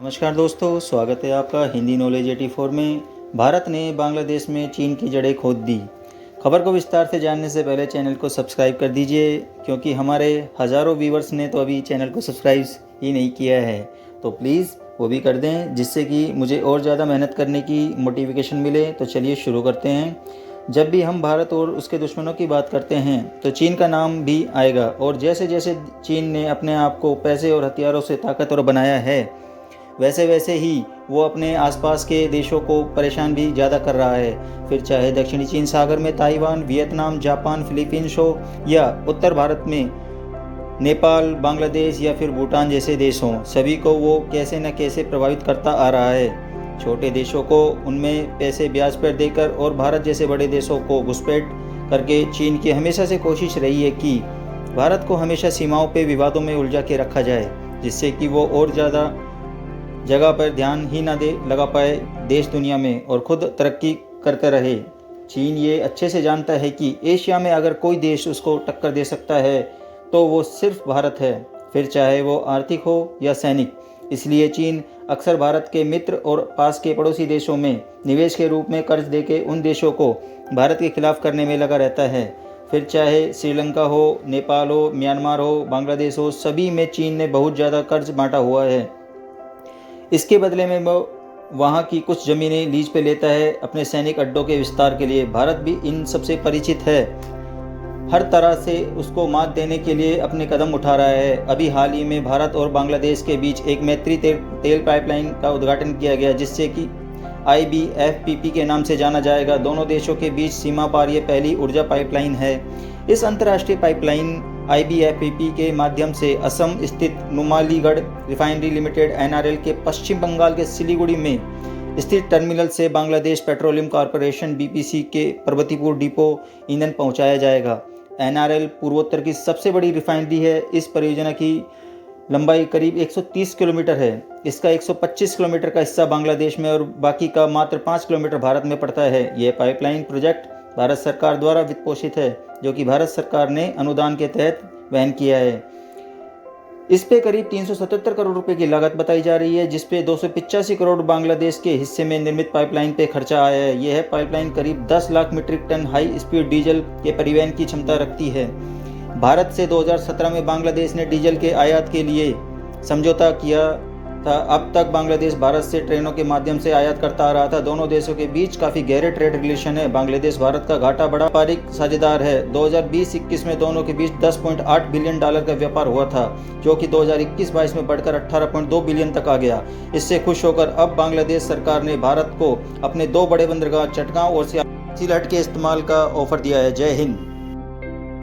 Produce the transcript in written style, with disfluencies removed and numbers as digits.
नमस्कार दोस्तों, स्वागत है आपका हिंदी नॉलेज 84 में। भारत ने बांग्लादेश में चीन की जड़ें खोद दी। खबर को विस्तार से जानने से पहले चैनल को सब्सक्राइब कर दीजिए, क्योंकि हमारे हज़ारों व्यूवर्स ने तो अभी चैनल को सब्सक्राइब ही नहीं किया है। तो प्लीज़ वो भी कर दें, जिससे कि मुझे और ज़्यादा मेहनत करने की मोटिवेशन मिले। तो चलिए शुरू करते हैं। जब भी हम भारत और उसके दुश्मनों की बात करते हैं तो चीन का नाम भी आएगा, और जैसे जैसे चीन ने अपने आप को पैसे और हथियारों से ताकतवर बनाया है, वैसे वैसे ही वो अपने आसपास के देशों को परेशान भी ज़्यादा कर रहा है। फिर चाहे दक्षिणी चीन सागर में ताइवान, वियतनाम, जापान, फिलीपींस हो, या उत्तर भारत में नेपाल, बांग्लादेश या फिर भूटान जैसे देश हों, सभी को वो कैसे न कैसे प्रभावित करता आ रहा है। छोटे देशों को उनमें पैसे ब्याज पर देकर और भारत जैसे बड़े देशों को घुसपैठ करके चीन की हमेशा से कोशिश रही है कि भारत को हमेशा सीमाओं पे विवादों में उलझा के रखा जाए, जिससे कि वो और ज़्यादा जगह पर ध्यान ही ना दे लगा पाए देश दुनिया में, और खुद तरक्की करते रहे। चीन ये अच्छे से जानता है कि एशिया में अगर कोई देश उसको टक्कर दे सकता है तो वो सिर्फ भारत है, फिर चाहे वो आर्थिक हो या सैनिक। इसलिए चीन अक्सर भारत के मित्र और पास के पड़ोसी देशों में निवेश के रूप में कर्ज देके उन देशों को भारत के खिलाफ करने में लगा रहता है। फिर चाहे श्रीलंका हो, नेपाल हो, म्यांमार हो, बांग्लादेश हो, सभी में चीन ने बहुत ज़्यादा कर्ज बांटा हुआ है। इसके बदले में वो वहाँ की कुछ ज़मीनें लीज पे लेता है अपने सैनिक अड्डों के विस्तार के लिए। भारत भी इन सबसे परिचित है, हर तरह से उसको मात देने के लिए अपने कदम उठा रहा है। अभी हाल ही में भारत और बांग्लादेश के बीच एक मैत्री तेल पाइपलाइन का उद्घाटन किया गया, जिससे कि IBFPP के नाम से जाना जाएगा। दोनों देशों के बीच सीमा पार ये पहली ऊर्जा पाइपलाइन है। इस अंतर्राष्ट्रीय पाइपलाइन IBFPP के माध्यम से असम स्थित नुमालीगढ़ रिफाइनरी लिमिटेड NRL के पश्चिम बंगाल के सिलीगुड़ी में स्थित टर्मिनल से बांग्लादेश पेट्रोलियम कॉरपोरेशन BPC के पर्वतीपुर डिपो ईंधन पहुंचाया जाएगा। NRL पूर्वोत्तर की सबसे बड़ी रिफाइनरी है। इस परियोजना की लंबाई करीब 130 किलोमीटर है। इसका 125 किलोमीटर का हिस्सा बांग्लादेश में और बाकी का मात्र 5 किलोमीटर भारत में पड़ता है। यह पाइपलाइन प्रोजेक्ट भारत सरकार द्वारा वित्त पोषित है, जो कि भारत सरकार ने अनुदान के तहत वहन किया है। इस पे करीब 377 करोड़ रुपए की लागत बताई जा रही है, जिसपे 285 करोड़ बांग्लादेश के हिस्से में निर्मित पाइपलाइन पे खर्चा आया है। यह पाइपलाइन करीब 10 lakh metric ton high speed diesel के परिवहन की क्षमता रखती है। भारत से 2017 में बांग्लादेश ने डीजल के आयात के लिए समझौता किया था। अब तक बांग्लादेश भारत से ट्रेनों के माध्यम से आयात करता आ रहा था। दोनों देशों के बीच काफ़ी गहरे ट्रेड रिलेशन है। बांग्लादेश भारत का घाटा बड़ा व्यापारिक साझेदार है। 2020-21 में दोनों के बीच $10.8 बिलियन का व्यापार हुआ था, जो कि 2021-22 में बढ़कर 18.2 बिलियन तक आ गया। इससे खुश होकर अब बांग्लादेश सरकार ने भारत को अपने 2 बड़े बंदरगाह चटगांव और सिलहट के इस्तेमाल का ऑफर दिया है। जय हिंद।